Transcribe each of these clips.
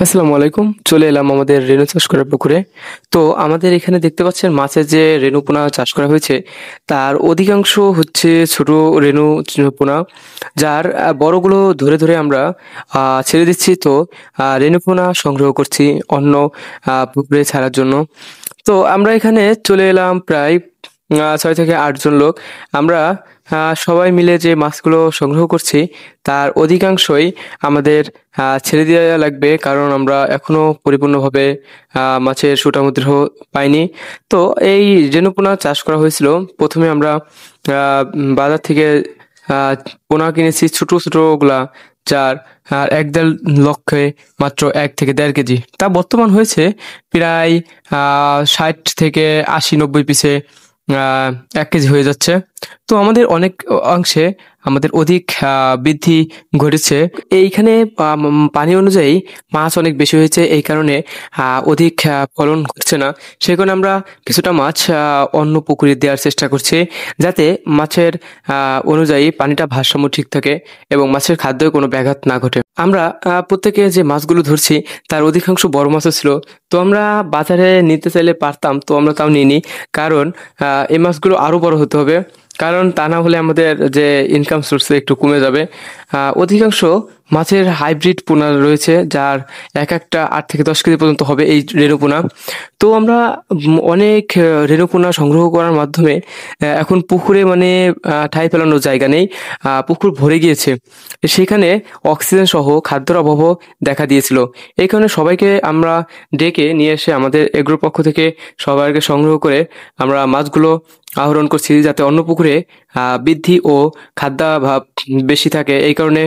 আসসালামু আলাইকুম। চলে এলাম আমাদের রেনু চাষ করার পুকুরে। তো আমাদের এখানে দেখতে পাচ্ছেন মাছের যে রেনু পোনা চাষ করা হয়েছে, তার অধিকাংশ হচ্ছে ছোট রেনু পোনা, যার বড়গুলো ধরে আমরা ছেড়ে দিচ্ছি। তো রেনু পোনা সংগ্রহ করছি অন্য পুকুরে ছাড়ার জন্য। তো আমরা এখানে চলে এলাম প্রায় ৬ থেকে ৮ জন লোক। আমরা সবাই মিলে যে মাছগুলো সংগ্রহ করছি, তার অধিকাংশই আমাদের ছেড়ে দেওয়া লাগবে। কারণ আমরা এখনো পরিপূর্ণভাবে মাছের সুঠামুদ্র পাইনি। তো এই রেনু পোনা চাষ করা হয়েছিল। প্রথমে আমরা বাজার থেকে আহ, পোনা কিনেছি ছোট গুলা, যার ১-১.৫ লক্ষে মাত্র ১ থেকে ১.৫ কেজি। তা বর্তমান হয়েছে প্রায় ৬০ থেকে ৮০-৯০ পিসে ১ কেজি হয়ে যাচ্ছে। তো আমাদের অনেক অংশে আমাদের অধিক বৃদ্ধি ঘটেছে। এইখানে পানি অনুযায়ী মাছ অনেক বেশি হয়েছে, এই কারণে অধিক ফলন হচ্ছে না। সেই কারণে আমরা কিছুটা মাছ অন্য পুকুরে দেওয়ার চেষ্টা করছি, যাতে মাছের অনুযায়ী পানিটা ভারসাম্য ঠিক থাকে এবং মাছের খাদ্যে কোনো ব্যাঘাত না ঘটে। আমরা প্রত্যেকে যে মাছগুলো ধরছি, তার অধিকাংশ বড় মাছও ছিল। তো আমরা বাজারে নিতে চাইলে পারতাম, তো আমরা তাও নিইনি। কারণ এই মাছগুলো আরো বড় হতে হবে। কারণ তা না হলে আমাদের যে ইনকাম সোর্স একটু কমে যাবে। অধিকাংশ মাছের হাইব্রিড পোনা রয়েছে, যার এক একটা ৮ থেকে ১০ কেজি পর্যন্ত হবে এই রেণু পোনা। তো আমরা অনেক রেণু পোনা সংগ্রহ করার মাধ্যমে এখন পুকুরে মানে ঠাঁই ফেলানোর জায়গা নেই। পুকুর ভরে গিয়েছে। সেখানে অক্সিজেন সহ খাদ্যের অভাবও দেখা দিয়েছিল। এই কারণে সবাইকে আমরা ডেকে নিয়ে এসে আমাদের এগ্রোর পক্ষ থেকে সবাইকে সংগ্রহ করে আমরা মাছগুলো আহরণ করছি, যাতে অন্য পুকুরে বৃদ্ধি ও খাদ্যাভাব বেশি থাকে। এই কারণে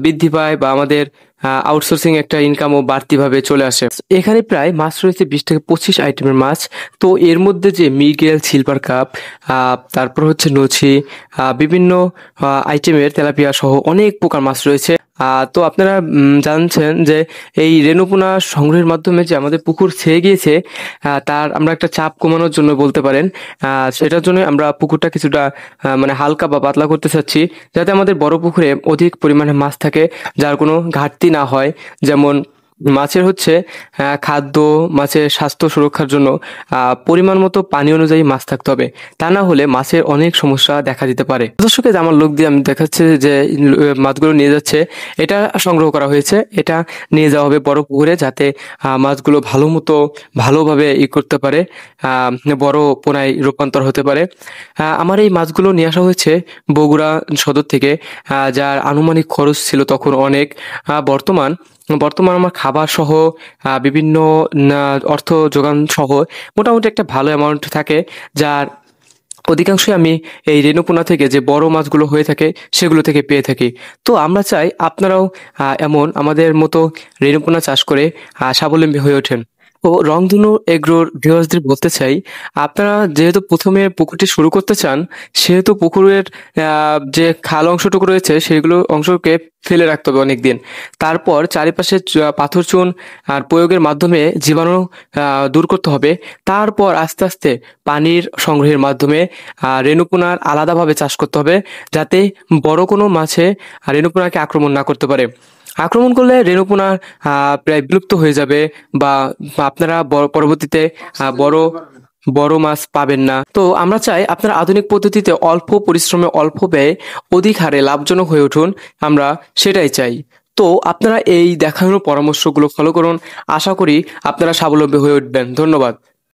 বৃদ্ধি পায় বা আমাদের আউটসোর্সিং একটা ইনকামও বাড়তিভাবে চলে আসে। এখানে প্রায় মাছ রয়েছে ২০ থেকে ২৫ আইটেমের মাছ। তো এর মধ্যে যে মৃগেল, সিলভার কাপ, তারপর হচ্ছে নছি, বিভিন্ন আইটেমের তেলাপিয়া সহ অনেক প্রকার মাছ রয়েছে। তো আপনারা জানছেন যে এই রেণুপোনা সংগ্রহের মাধ্যমে যে আমাদের পুকুর ছেয়ে গিয়েছে, তার আমরা একটা চাপ কমানোর জন্য বলতে পারেন। সেটার জন্য আমরা পুকুরটা কিছুটা মানে হালকা বা পাতলা করতে চাচ্ছি, যাতে আমাদের বড় পুকুরে অধিক পরিমাণে মাছ থাকে, যার কোনো ঘাটতি না হয়। যেমন মাছের হচ্ছে খাদ্য, মাছের স্বাস্থ্য সুরক্ষার জন্য পরিমাণ মতো পানি অনুযায়ী মাছ থাকতে হবে। তা না হলে মাছের অনেক সমস্যা দেখা দিতে পারে। দর্শকে আমার লোক দিয়ে আমি দেখাচ্ছে যে মাছগুলো নিয়ে যাচ্ছে, এটা সংগ্রহ করা হয়েছে। এটা নিয়ে যাওয়া হবে বড় পুকুরে, যাতে মাছগুলো ভালো মতো ভালোভাবে করতে পারে, বড় পোনায় রূপান্তর হতে পারে। আমার এই মাছগুলো নিয়ে আসা হয়েছে বগুড়া সদর থেকে, যার আনুমানিক খরচ ছিল তখন অনেক। বর্তমান বর্তমান আমার খাবার সহ বিভিন্ন অর্থ যোগান সহ মোটামুটি একটা ভালো অ্যামাউন্ট থাকে, যার অধিকাংশই আমি এই রেণুপোনা থেকে যে বড় মাছগুলো হয়ে থাকে সেগুলো থেকে পেয়ে থাকি। তো আমরা চাই আপনারাও এমন আমাদের মতো রেণুপোনা চাষ করে স্বাবলম্বী হয়ে ওঠেন। ও রংধনু এগ্রোর ভিউয়ার্সদের বলতে চাই, আপনারা যেহেতু প্রথমে পুকুরটি শুরু করতে চান, সেহেতু পুকুরের যে খাল অংশটুকু রয়েছে সেগুলো অংশকে ফেলে রাখতে হবে অনেক দিন। তারপর চারিপাশে পাথর চুন আর প্রয়োগের মাধ্যমে জীবাণু দূর করতে হবে। তারপর আস্তে আস্তে পানির সংগ্রহের মাধ্যমে রেণুপোনার আলাদাভাবে চাষ করতে হবে, যাতে বড় কোনো মাছে রেণুপোনাকে আক্রমণ না করতে পারে। আক্রমণ করলে রেণুপোনা প্রায় বিলুপ্ত হয়ে যাবে, বা আপনারা পরবর্তীতে বড় বড় মাছ পাবেন না। তো আমরা চাই আপনারা আধুনিক পদ্ধতিতে অল্প পরিশ্রমে অল্প ব্যয়ে অধিক হারে লাভজনক হয়ে উঠুন। আমরা সেটাই চাই। তো আপনারা এই দেখানো পরামর্শগুলো ফলো করুন। আশা করি আপনারা স্বাবলম্বী হয়ে উঠবেন। ধন্যবাদ।